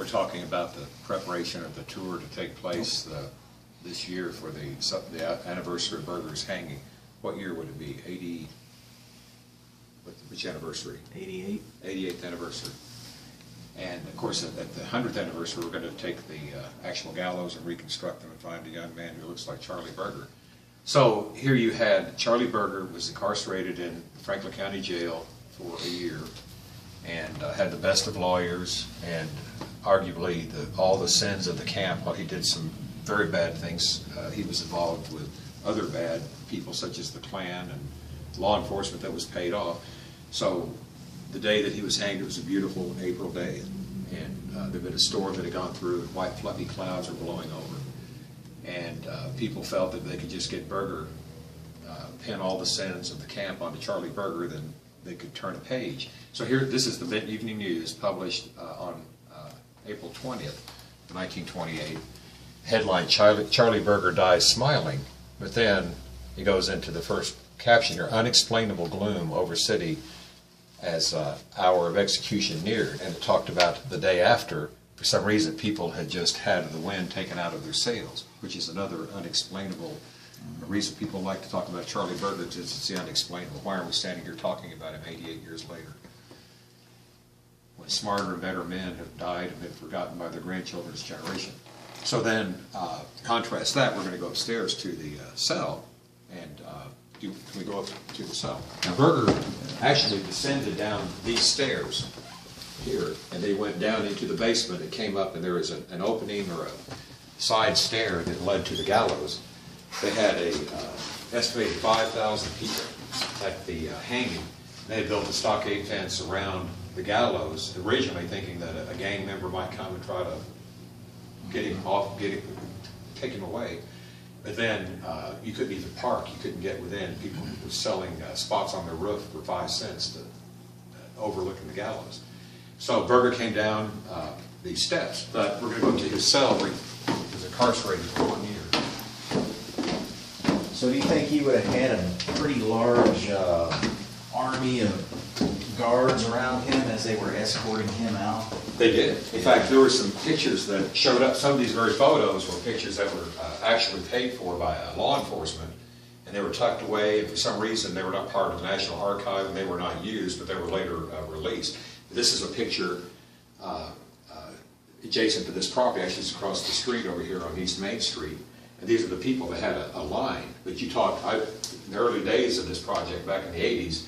we're talking about the preparation of the tour to take place this year for the anniversary of Birger's hanging. What year would it be? Which anniversary? 88. 88th anniversary. And of course, at the 100th anniversary, we're going to take the actual gallows and reconstruct them and find a young man who looks like Charlie Birger. So here you had Charlie Birger was incarcerated in Franklin County Jail for a year and had the best of lawyers and arguably all the sins of the camp. While he did some very bad things, he was involved with other bad people such as the Klan and law enforcement that was paid off. So the day that he was hanged, it was a beautiful April day, and there had been a storm that had gone through, and white fluffy clouds were blowing over. And people felt that they could just get Birger, pin all the sins of the camp onto Charlie Birger, then they could turn a page. So here, this is the Benton Evening News, published on April 20th, 1928. Headline, Charlie Birger dies smiling, but then he goes into the first caption here, unexplainable gloom over city as hour of execution neared. And it talked about the day after, for some reason, people had just had the wind taken out of their sails, which is another unexplainable reason people like to talk about Charlie Birger, because it's the unexplainable. Why are we standing here talking about him 88 years later? When smarter and better men have died and been forgotten by their grandchildren's generation. So then, contrast that, we're going to go upstairs to the cell, and can we go up to the cell? Now, Birger actually descended down these stairs here, and they went down into the basement. It came up, and there was an opening or a side stair that led to the gallows. They had a estimated 5,000 people at the hanging. They had built a stockade fence around the gallows, originally thinking that a gang member might come and try to get him off, take him away. But then you couldn't even park. You couldn't get within. People were selling spots on their roof for 5 cents overlooking the gallows. So Birger came down these steps. But we're going to go to his cell where he was incarcerated for 1 year. So do you think he would have had a pretty large army of guards around him as they were escorting him out? They did. In fact, there were some pictures that showed up. Some of these very photos were pictures that were actually paid for by law enforcement, and they were tucked away. And for some reason, they were not part of the National Archive, and they were not used, but they were later released. This is a picture adjacent to this property. Actually, it's across the street over here on East Main Street. And these are the people that had a line. But you talked, in the early days of this project, back in the 80s,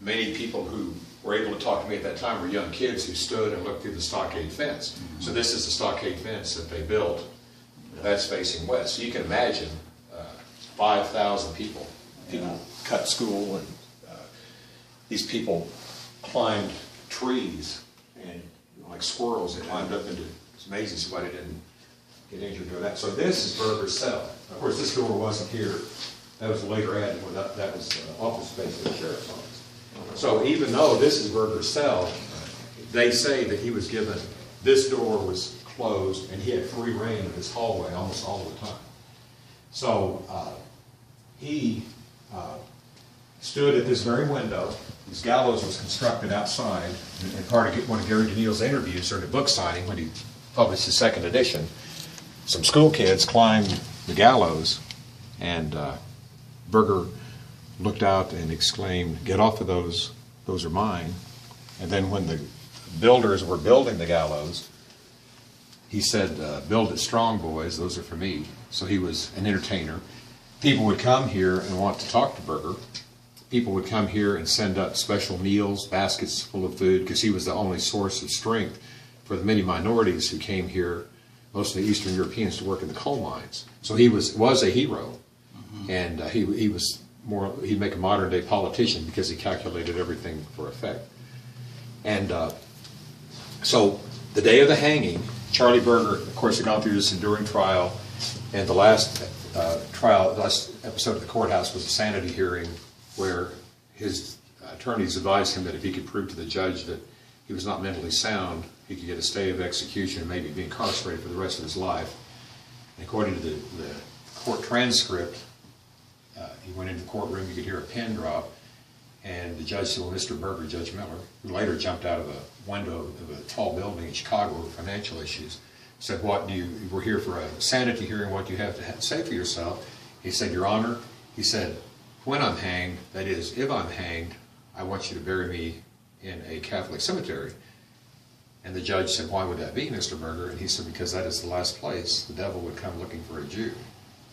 many people who were able to talk to me at that time were young kids who stood and looked through the stockade fence. So this is the stockade fence that they built. That's facing west. So you can imagine 5,000 people. People cut school, and these people climbed trees, and like squirrels, they climbed up into, it's amazing somebody didn't get injured doing that. So this is Birger's cell. Of course, this door wasn't here. That was later added when that was office space for the sheriff's office. So even though this is Birger's cell, they say that he was given, this door was closed, and he had free reign of his hallway almost all the time. So he stood at this very window. His gallows was constructed outside, and part of one of Gary DeNeal's interviews during the book signing, when he published his second edition, some school kids climbed the gallows, and Birger looked out and exclaimed, "Get off of those are mine." And then when the builders were building the gallows, he said, "Build it strong, boys, those are for me." So he was an entertainer. People would come here and want to talk to Birger. People would come here and send up special meals, baskets full of food, because he was the only source of strength for the many minorities who came here, mostly Eastern Europeans, to work in the coal mines. So he was a hero, and he was more, he'd make a modern day politician because he calculated everything for effect. And so the day of the hanging, Charlie Birger, of course, had gone through this enduring trial, and the last last episode of the courthouse was a sanity hearing where his attorneys advised him that if he could prove to the judge that he was not mentally sound, he could get a stay of execution and maybe be incarcerated for the rest of his life. And according to the court transcript, he went into the courtroom, you could hear a pin drop, And the judge said, well, Mr. Birger, Judge Miller, who later jumped out of a window of a tall building in Chicago with financial issues, said, we're here for a sanity hearing, what do you have to say for yourself? He said, Your Honor, he said, when I'm hanged, that is, if I'm hanged, I want you to bury me in a Catholic cemetery. And the judge said, why would that be, Mr. Birger? And he said, because that is the last place the devil would come looking for a Jew.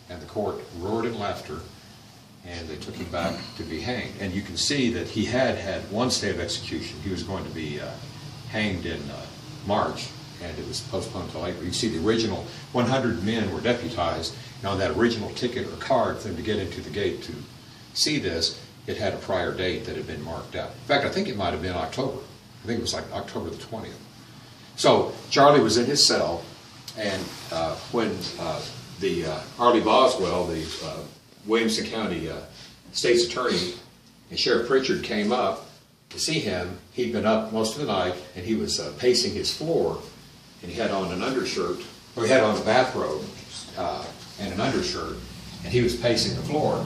And the court roared in laughter, and they took him back to be hanged. And you can see that he had one stay of execution. He was going to be hanged in March, and it was postponed until April. You see the original 100 men were deputized, and on that original ticket or card for them to get into the gate to see this, it had a prior date that had been marked out. In fact, I think it might have been October. I think it was like October the 20th. So Charlie was in his cell, and when the Arlie Boswell, the Williamson County State's Attorney, and Sheriff Pritchard came up to see him, he'd been up most of the night, and he was pacing his floor, and he had on an undershirt, or he had on a bathrobe and an undershirt, and he was pacing the floor.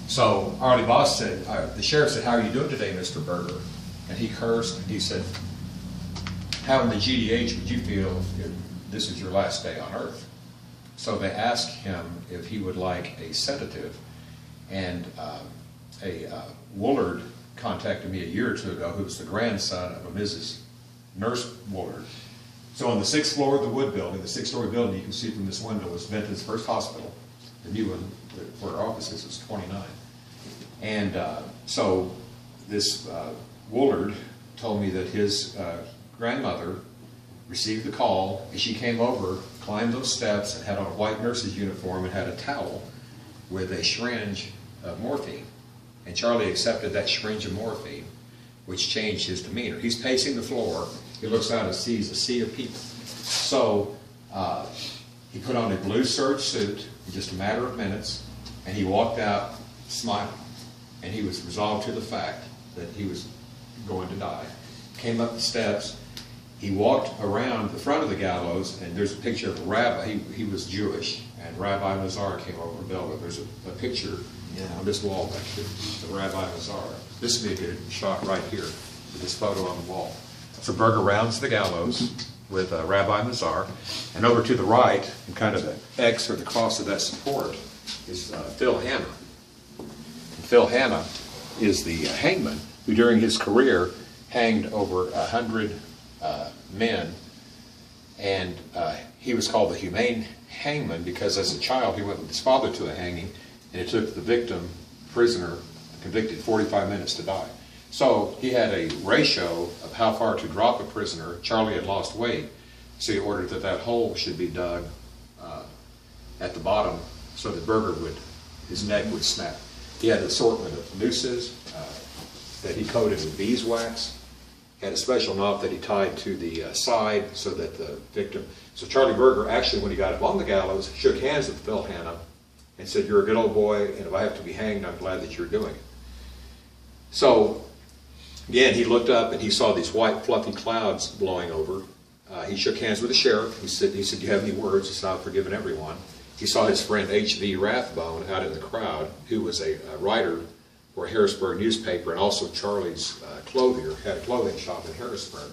So Arlie Boss said, the sheriff said, how are you doing today, Mr. Birger? And he cursed, and he said, how in the GDH would you feel if this is your last day on earth? So they asked him if he would like a sedative, and Woolard contacted me a year or two ago, who was the grandson of a Mrs. Nurse Woolard. So on the 6th floor of the Wood Building, the 6-story building you can see from this window, was Benton's first hospital. The new one, where our office is 29. And so this Woolard told me that his grandmother received the call, and she came over, climbed those steps, and had on a white nurse's uniform and had a towel with a syringe of morphine. And Charlie accepted that syringe of morphine, which changed his demeanor. He's pacing the floor. He looks out and sees a sea of people. So he put on a blue serge suit in just a matter of minutes, and he walked out smiling. And he was resolved to the fact that he was going to die. Came up the steps. He walked around the front of the gallows, and there's a picture of a rabbi. He was Jewish, and Rabbi Mazar came over and built it. There's a picture on this wall back here, of Rabbi Mazar. This would be a good shot right here with this photo on the wall. So Birger rounds the gallows with Rabbi Mazar, and over to the right, and kind of the X or the cross of that support, is Phil Hanna. And Phil Hanna is the hangman who during his career hanged over 100 men, and he was called the humane hangman because as a child he went with his father to a hanging, and it took the victim, prisoner, convicted 45 minutes to die. So he had a ratio of how far to drop a prisoner. Charlie had lost weight, so he ordered that hole should be dug at the bottom so that Birger his neck would snap. He had an assortment of nooses that he coated with beeswax. He had a special knot that he tied to the side so that the victim... So Charlie Birger, actually, when he got up on the gallows, shook hands with Phil Hanna and said, you're a good old boy, and if I have to be hanged, I'm glad that you're doing it. So, again, he looked up and he saw these white, fluffy clouds blowing over. He shook hands with the sheriff. He said, do you have any words? He said, I've forgiven everyone. He saw his friend H.V. Rathbone out in the crowd, who was a writer for a Harrisburg newspaper, and also Charlie's clothier, had a clothing shop in Harrisburg.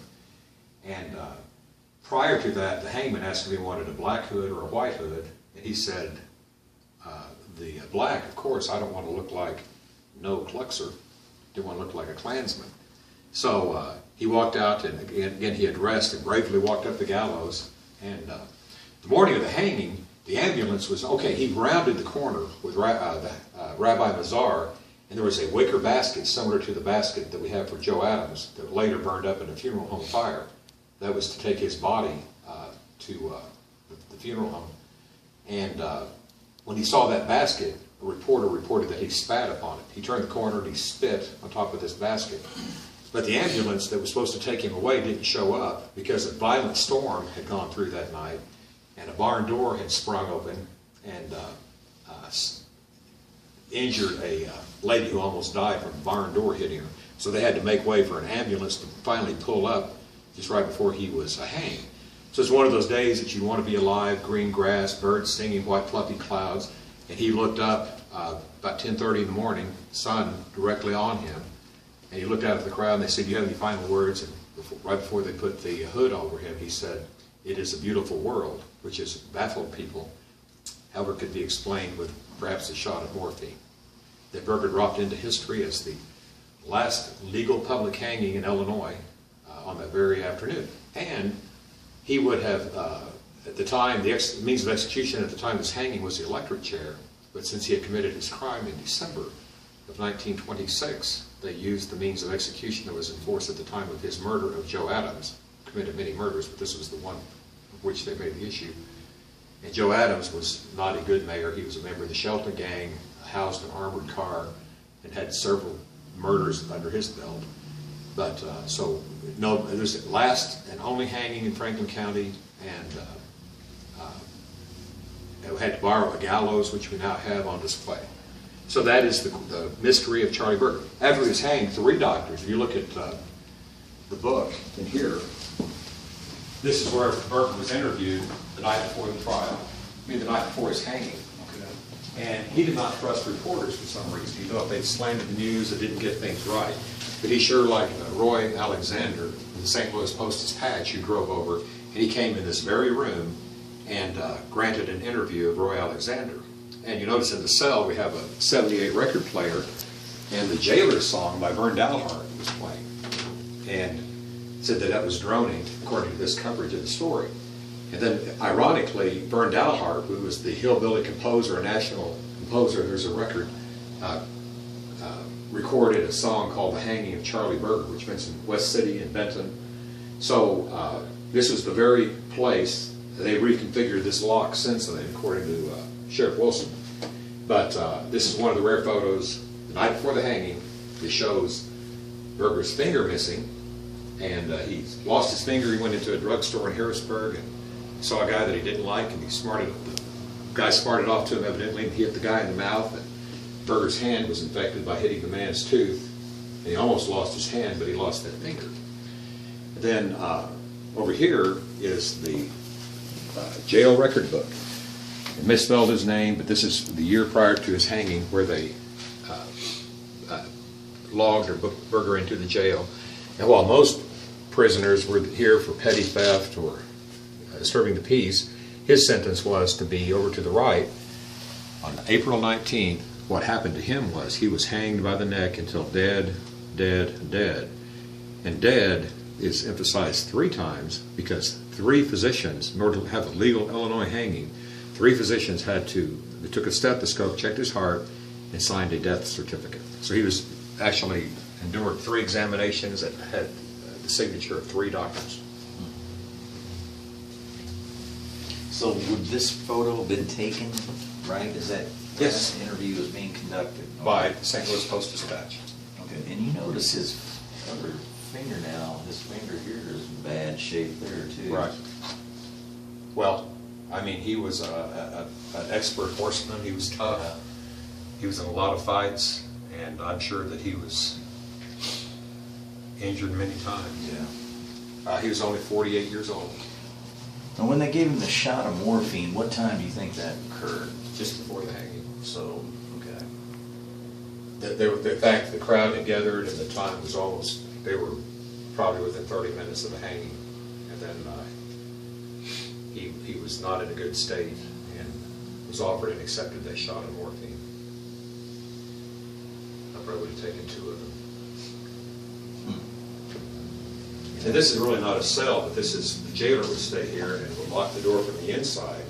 And prior to that, the hangman asked him if he wanted a black hood or a white hood, and he said, the black, of course, I don't want to look like no Kluxer. Didn't want to look like a Klansman. So he walked out, and again he had dressed and bravely walked up the gallows. And the morning of the hanging, the ambulance was, okay, he rounded the corner with Rabbi Mazar, and there was a wicker basket similar to the basket that we have for Joe Adams that later burned up in a funeral home fire. That was to take his body to the funeral home. And when he saw that basket, a reporter reported that he spat upon it. He turned the corner and he spit on top of this basket. But the ambulance that was supposed to take him away didn't show up because a violent storm had gone through that night, and a barn door had sprung open and injured a lady who almost died from a barn door hitting her. So they had to make way for an ambulance to finally pull up just right before he was hanged. So it's one of those days that you want to be alive, green grass, birds singing, white fluffy clouds. And he looked up about 10:30 in the morning, sun directly on him, And he looked out at the crowd and they said, "Do you have any final words?" And right before they put the hood over him, he said, "It is a beautiful world," which has baffled people. However, could be explained with perhaps a shot of morphine. That Birger dropped into history as the last legal public hanging in Illinois on that very afternoon. And he would have, at the time, the means of execution at the time of his hanging was the electric chair, but since he had committed his crime in December of 1926, they used the means of execution that was in force at the time of his murder of Joe Adams. Committed many murders, but this was the one of which they made the issue. And Joe Adams was not a good mayor. He was a member of the Shelton gang, housed an armored car, and had several murders under his belt. But so, no, it was the last and only hanging in Franklin County, and we had to borrow a gallows, which we now have on display. So that is the mystery of Charlie Birger. After he was hanged, 3 doctors, if you look at the book in here, this is where Birger was interviewed the night before the trial, the night before his hanging. And he did not trust reporters for some reason. He thought they'd slandered the news or didn't get things right. But he sure liked Roy Alexander, the St. Louis Post-Dispatch, who drove over, and he came in this very room and granted an interview of Roy Alexander. And you notice in the cell we have a 78 record player, and the Jailer's song by Vern Dalhart was playing. And said that was droning, according to this coverage of the story. And then, ironically, Vern Dalhart, who was the hillbilly composer, a national composer, there's a record, recorded a song called The Hanging of Charlie Birger, which mentioned West City and Benton. So this was the very place. They reconfigured this lock since then, according to Sheriff Wilson. But this is one of the rare photos, the night before the hanging. It shows Birger's finger missing, and he lost his finger. He went into a drugstore in Harrisburg and saw a guy that he didn't like, and the guy smarted off to him evidently, and he hit the guy in the mouth. And Birger's hand was infected by hitting the man's tooth, and he almost lost his hand, but he lost that finger. And then over here is the jail record book. It misspelled his name, but this is the year prior to his hanging, where they logged or booked Birger into the jail. And while most prisoners were here for petty theft or disturbing the peace, his sentence was to be over to the right. On April 19th, what happened to him was he was hanged by the neck until dead, dead, dead. And dead is emphasized 3 times because 3 physicians, in order to have a legal Illinois hanging, 3 physicians they took a stethoscope, checked his heart, and signed a death certificate. So he was actually endured 3 examinations that had the signature of 3 doctors. So would this photo have been taken, right? Is that Yes. that interview was being conducted? By St. Louis Post-Dispatch. Okay, and you notice his other fingernail, his finger here is in bad shape there too. Right. Well, I mean, he was an expert horseman. He was tough. Yeah. He was in a lot of fights, and I'm sure that he was injured many times. Yeah. He was only 48 years old. And when they gave him the shot of morphine, what time do you think that occurred? Just before the hanging. So, okay. In fact, the crowd had gathered, and the time was they were probably within 30 minutes of the hanging. And then he was not in a good state and was offered and accepted that shot of morphine. I probably would have taken 2 of them. And this is really not a cell, but this is, the jailer would stay here and would lock the door from the inside,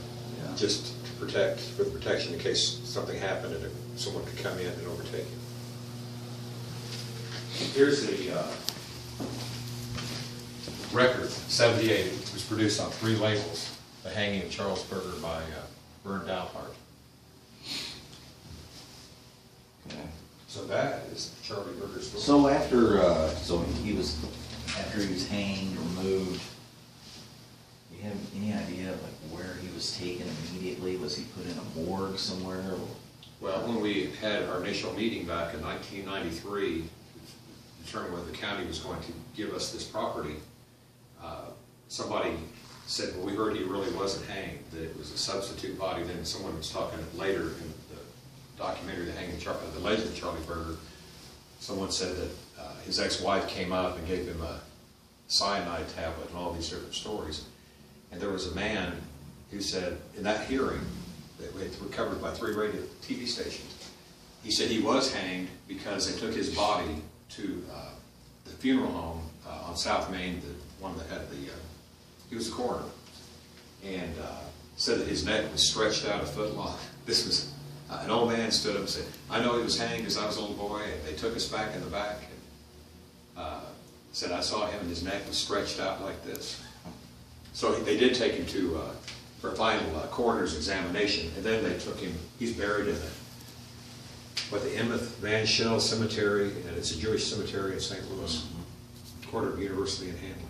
just to protect, for the protection in case something happened and someone could come in and overtake him. Here's the record, 78. It was produced on 3 labels. The Hanging of Charles Birger by Vern Dalhart. Okay. So that is Charlie Birger's story. So after he was hanged, removed, do you have any idea like where he was taken immediately? Was he put in a morgue somewhere? Or? Well, when we had our initial meeting back in 1993, to determine whether the county was going to give us this property, somebody said, well, we heard he really wasn't hanged, that it was a substitute body. Then someone was talking later in the documentary, The Legend of Charlie Birger, someone said that his ex-wife came up and gave him a cyanide tablet and all these different stories. And there was a man who said, in that hearing, that were covered by 3 radio TV stations, he said he was hanged because they took his body to the funeral home on South Main, the one that had the, he was the coroner, and said that his neck was stretched out a foot long. This was, an old man stood up and said, I know he was hanged because I was a little boy, and they took us back in the back, and said I saw him and his neck was stretched out like this. So they did take him to, for a final coroner's examination, and then they took him, he's buried in the Emmett Van Shell Cemetery, and it's a Jewish cemetery in St. Louis, corner of University in Hamlin.